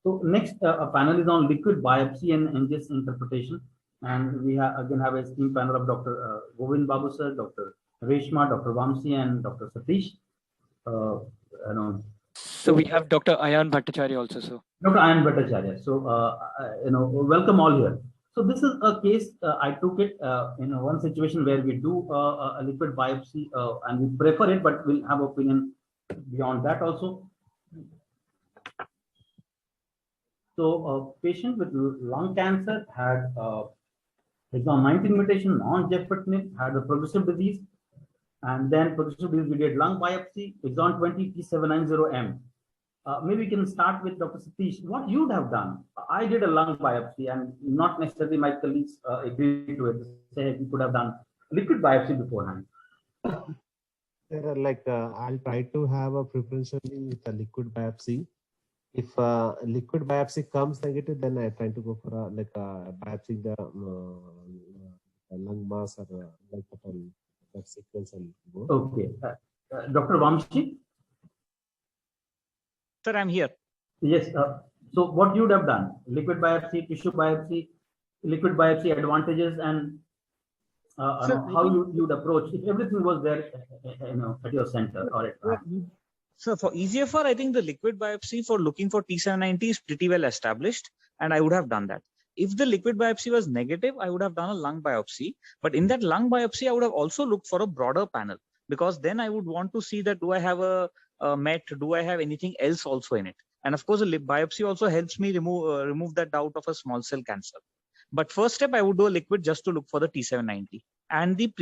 So next a panel is on liquid biopsy and NGS interpretation. And we again have a esteemed panel of Dr. Govind Babu sir, Dr. Reshma, Dr. Vamsi, and Dr. Satish. So we have Dr. Ayan Bhattacharya also, sir. Dr. Ayan Bhattacharya. So, welcome all here. So this is a case, I took it in one situation where we do a liquid biopsy and we prefer it, but we'll have opinion beyond that also. So a patient with lung cancer had exon 19 mutation, non-Jefferson, had a progressive disease, and then progressive disease, we did lung biopsy, exon 20 T790M. Maybe we can start with Dr. Satish. What you'd have done? I did a lung biopsy, and not necessarily my colleagues agreed to it. Say we could have done liquid biopsy beforehand. I'll try to have a preferentially with a liquid biopsy. If liquid biopsy comes negative, then I try to go for a biopsy the lung mass or that sequence. Okay, Dr. Vamsi. Sir, I'm here. Yes. So what you would have done? Liquid biopsy, tissue biopsy, liquid biopsy advantages, and how you'd approach if everything was there, at your center or at hand. So for EGFR, I think the liquid biopsy for looking for T790 is pretty well established, and I would have done that. If the liquid biopsy was negative, I would have done a lung biopsy. But in that lung biopsy, I would have also looked for a broader panel, because then I would want to see that do I have a MET, do I have anything else also in it? And of course, a biopsy also helps me remove that doubt of a small cell cancer. But first step, I would do a liquid just to look for the T790 and the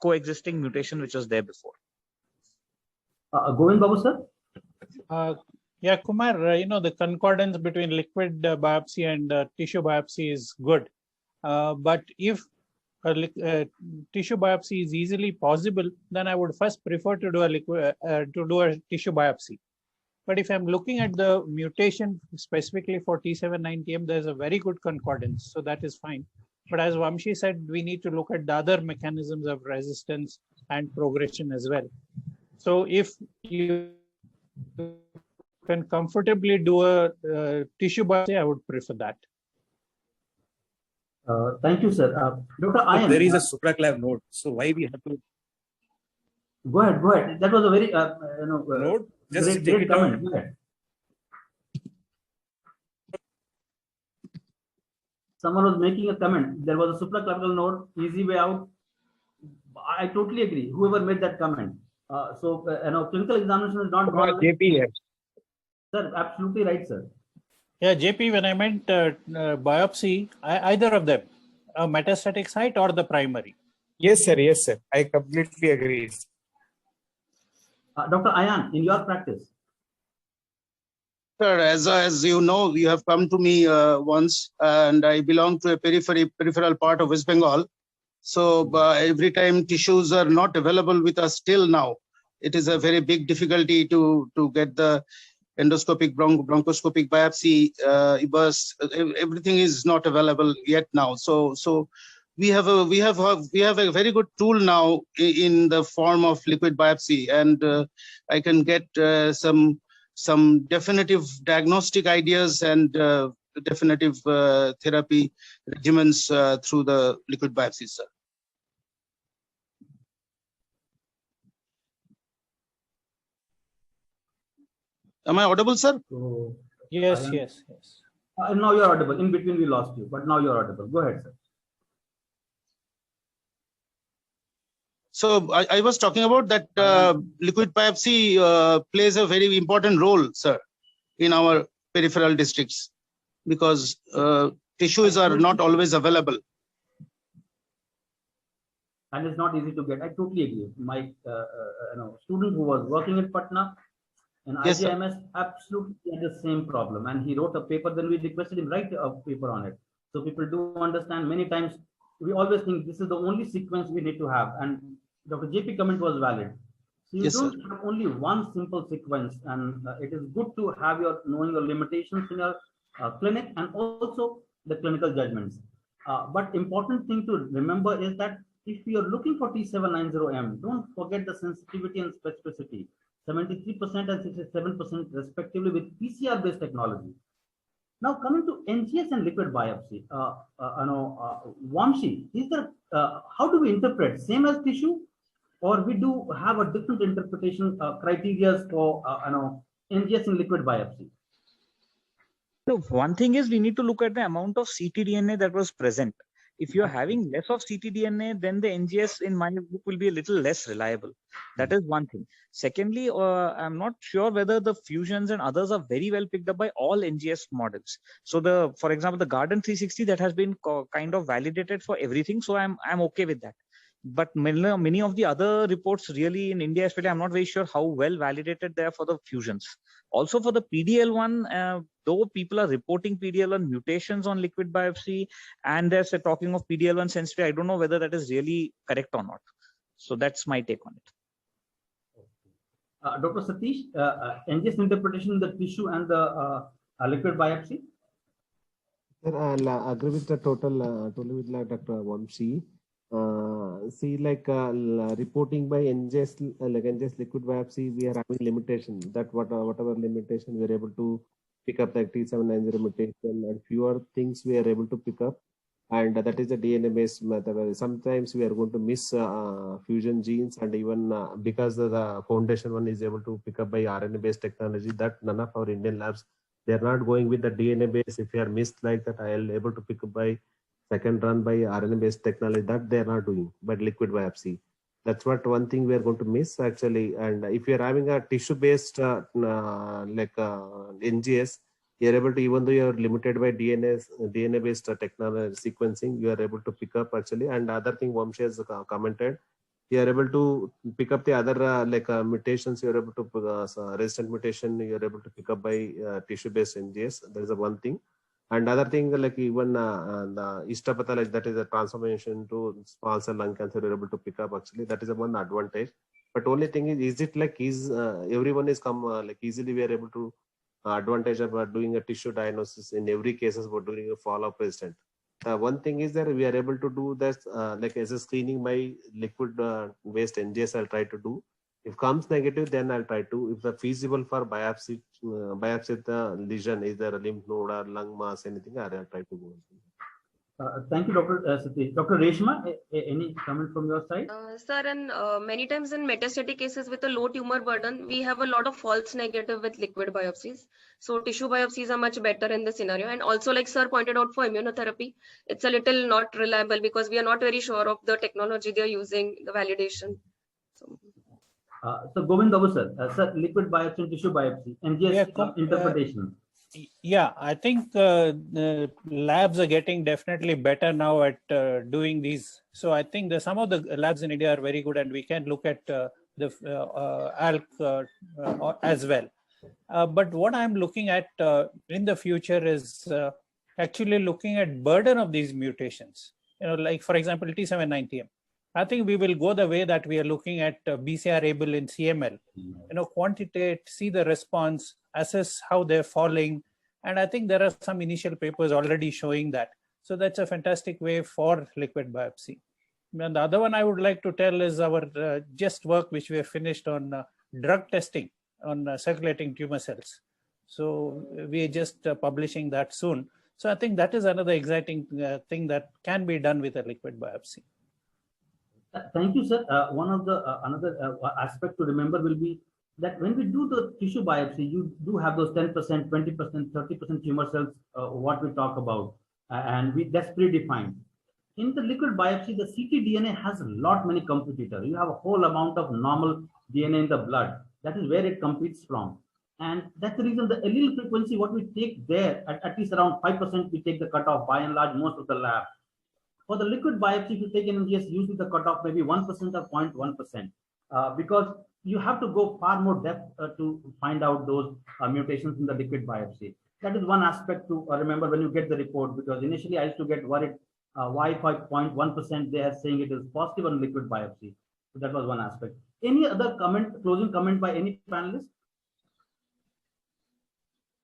coexisting mutation which was there before. Govind Babu sir? Yeah, Kumar, the concordance between liquid biopsy and tissue biopsy is good. But if tissue biopsy is easily possible, then I would first prefer to do a tissue biopsy. But if I'm looking at the mutation specifically for T790M, there's a very good concordance, so that is fine. But as Vamshi said, we need to look at the other mechanisms of resistance and progression as well. So if you can comfortably do a tissue biopsy, I would prefer that. Thank you, sir. Dr. Ayan, there is a supraclav node, so why we have to? Go ahead. That was a very node. Just great comment. Go ahead. Someone was making a comment. There was a supraclavicular node, easy way out. I totally agree. Whoever made that comment. So clinical examination is not gone. JP, yes. Sir, absolutely right, sir. Yeah, JP, when I meant biopsy, either of them, a metastatic site or the primary. Yes, sir. Yes, sir. I completely agree. Dr. Ayan, in your practice. Sir, as you know, you have come to me once, and I belong to a peripheral part of West Bengal. So every time tissues are not available with us till now, it is a very big difficulty to get the endoscopic bronchoscopic biopsy. Everything is not available yet now. So we have a very good tool now in the form of liquid biopsy, and I can get some definitive diagnostic ideas and definitive therapy regimens through the liquid biopsy, sir. Am I audible, sir? So, Yes. Now you're audible. In between we lost you, but now you're audible. Go ahead, sir. So I was talking about that liquid biopsy plays a very important role, sir, in our peripheral districts, because tissues are not always available. And it's not easy to get. I totally agree. My student who was working at Patna and Yes, IGMS absolutely had the same problem, and he wrote a paper. Then we requested him write a paper on it. So people do understand. Many times we always think this is the only sequence we need to have, and Dr. JP comment was valid. So you Yes, don't have only one simple sequence, and it is good to have your knowing your limitations in your clinic and also the clinical judgments. But important thing to remember is that if you're looking for T790M, don't forget the sensitivity and specificity, 73% and 67% respectively with PCR-based technology. Now coming to NGS and liquid biopsy, Vamshi, is there, how do we interpret? Same as tissue, or we do have a different interpretation criteria for NGS and liquid biopsy? So one thing is we need to look at the amount of ctDNA that was present. If you're having less of ctDNA, then the NGS in my book will be a little less reliable. That is one thing. Secondly, I'm not sure whether the fusions and others are very well picked up by all NGS models. So for example, the Garden 360 that has been kind of validated for everything. So I'm okay with that. But many of the other reports really in India, especially, I'm not very sure how well validated they are for the fusions. Also for the PDL1, though people are reporting PDL1 mutations on liquid biopsy, and they're talking of PDL1 sensitivity, I don't know whether that is really correct or not. So that's my take on it. Dr. Satish, NGS interpretation in the tissue and the liquid biopsy? Sir, I'll agree with the totally with Dr. Vamshi. See, reporting by NGS, NGS liquid biopsy, we are having limitation. That whatever limitation we are able to pick up, like T790 mutation, and fewer things we are able to pick up, and that is a DNA-based method. Sometimes we are going to miss fusion genes, and even because the foundation one is able to pick up by RNA-based technology, that none of our Indian labs, they are not going with the DNA-based. If you are missed like that, I will able to pick up by second run by RNA-based technology, that they are not doing, but liquid biopsy. That's what one thing we are going to miss actually. And if you are having a tissue-based NGS, you are able to, even though you are limited by DNA-based technology sequencing, you are able to pick up actually. And other thing Vamshi has commented, you are able to pick up the other mutations. You are able to resistant mutation. You are able to pick up by tissue-based NGS. That is the one thing. And other thing, like even the histopathology, that is a transformation to small cell lung cancer, you're able to pick up actually. That is a one advantage. But only thing is it like everyone is easily we are able to advantage of doing a tissue diagnosis in every cases about doing a follow-up resistant. One thing is that we are able to do this as a screening by liquid based NGS. I'll try to do. If comes negative, then I'll try to. If the feasible for biopsy the lesion, either a lymph node or lung mass, anything, I'll try to go. Thank you, Dr. Satish. Dr. Reshma, any comment from your side? Sir, and many times in metastatic cases with a low tumor burden, we have a lot of false negative with liquid biopsies. So tissue biopsies are much better in this scenario. And also, like sir pointed out, for immunotherapy, it's a little not reliable because we are not very sure of the technology they're using, the validation. So Govind Babu sir, liquid biopsy and tissue biopsy, NGS interpretation. Yeah, I think the labs are getting definitely better now at doing these. So I think some of the labs in India are very good, and we can look at the ALK as well. But what I'm looking at in the future is actually looking at burden of these mutations. Like for example, T790M. I think we will go the way that we are looking at BCR-ABL in CML. Quantitate, see the response, assess how they're falling. And I think there are some initial papers already showing that. So that's a fantastic way for liquid biopsy. And the other one I would like to tell is our just work which we have finished on drug testing on circulating tumor cells. So we are just publishing that soon. So I think that is another exciting thing that can be done with a liquid biopsy. Thank you, sir. One of the another aspect to remember will be that when we do the tissue biopsy, you do have those 10%, 20%, 30% tumor cells, what we talk about, and that's predefined. In the liquid biopsy, the ctDNA has a lot many competitors. You have a whole amount of normal DNA in the blood. That is where it competes from. And that's the reason the allele frequency, what we take there, at least around 5%, we take the cutoff by and large, most of the lab. For the liquid biopsy, if you take an NGS, usually the cutoff maybe 1% or 0.1%, because you have to go far more depth to find out those mutations in the liquid biopsy. That is one aspect to remember when you get the report, because initially I used to get worried why 5.1% they are saying it is positive on liquid biopsy. So that was one aspect. Any other comment, closing comment by any panelist?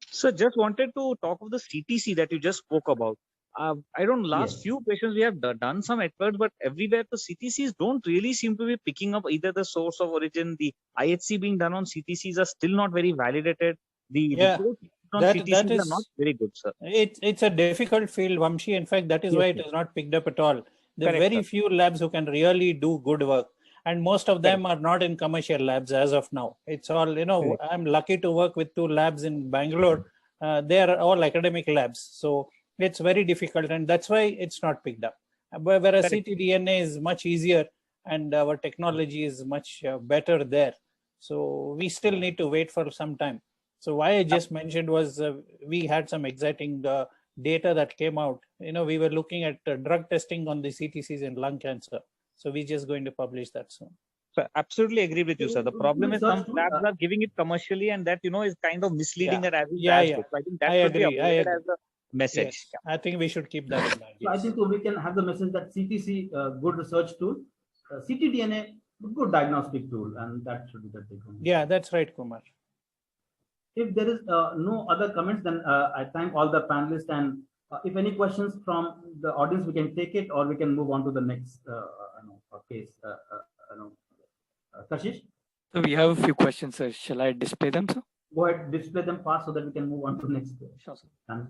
So just wanted to talk of the CTC that you just spoke about. I don't last few patients we have done some efforts, but everywhere the CTCs don't really seem to be picking up either the source of origin. The IHC being done on CTCs are still not very validated. The report on That CTCs are is not very good, sir. it's a difficult field, Vamshi. In fact, that is why it is not picked up at all. There are Correct, very sir. few labs who can really do good work, and most of them are not in commercial labs as of now. It's all, you know, Correct. I'm lucky to work with 2 labs in Bangalore. They are all academic labs, so it's very difficult, and that's why it's not picked up. Whereas Correct. ctDNA is much easier, and our technology is much better there. So we still need to wait for some time. So why I just mentioned was we had some exciting data that came out. You know, we were looking at drug testing on the CTCs in lung cancer. So we're just going to publish that soon. So absolutely agree with you, sir. The problem is some labs are giving it commercially, and that, you know, is kind of misleading as good. So I think that should be avoided as a message. Yes. I think we should keep that in mind. So I think we can have the message that CTC, good research tool, ctDNA, good diagnostic tool, and that should be the take home. Yeah, that's right, Kumar. If there is no other comments, then I thank all the panelists, and if any questions from the audience, we can take it, or we can move on to the next case. Kashish? So we have a few questions, sir. Shall I display them, sir? Go ahead, display them fast so that we can move on to the next. Sure, sir.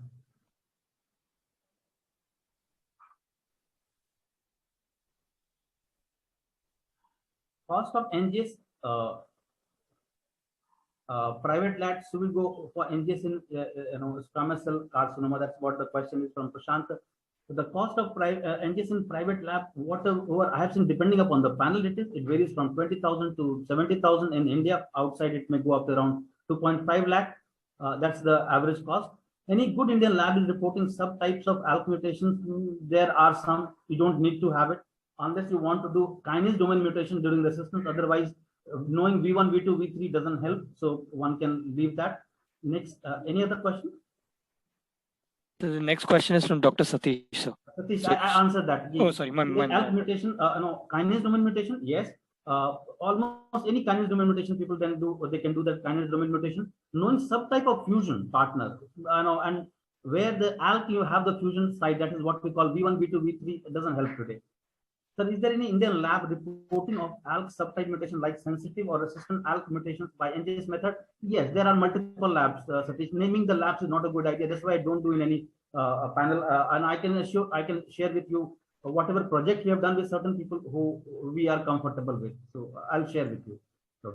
Cost of NGS, private labs will go for NGS in squamous cell carcinoma. That's what the question is from Prashant. So the cost of NGS in private lab, whatever I have seen, depending upon the panel, it varies from 20,000 to 70,000 in India. Outside, it may go up to around 2.5 lakh. That's the average cost. Any good Indian lab is reporting subtypes of ALK mutations. There are some, you don't need to have it unless you want to do kinase domain mutation during resistance. Otherwise, knowing V1, V2, V3 doesn't help. So one can leave that. Next, any other question? The next question is from Dr. Satish, sir. Satish, so, I answered that. Oh, sorry. ALK mutation, kinase domain mutation, yes. Almost any kinase domain mutation people then do, or they can do that kinase domain mutation. Knowing subtype of fusion partner, and where the ALK you have the fusion site, that is what we call V1, V2, V3. It doesn't help today. So, is there any Indian lab reporting of ALK subtype mutation like sensitive or resistant ALK mutations by NGS method? Yes, there are multiple labs. Satish, naming the labs is not a good idea. That's why I don't do in any panel. And I can share with you whatever project we have done with certain people who we are comfortable with. So I'll share with you.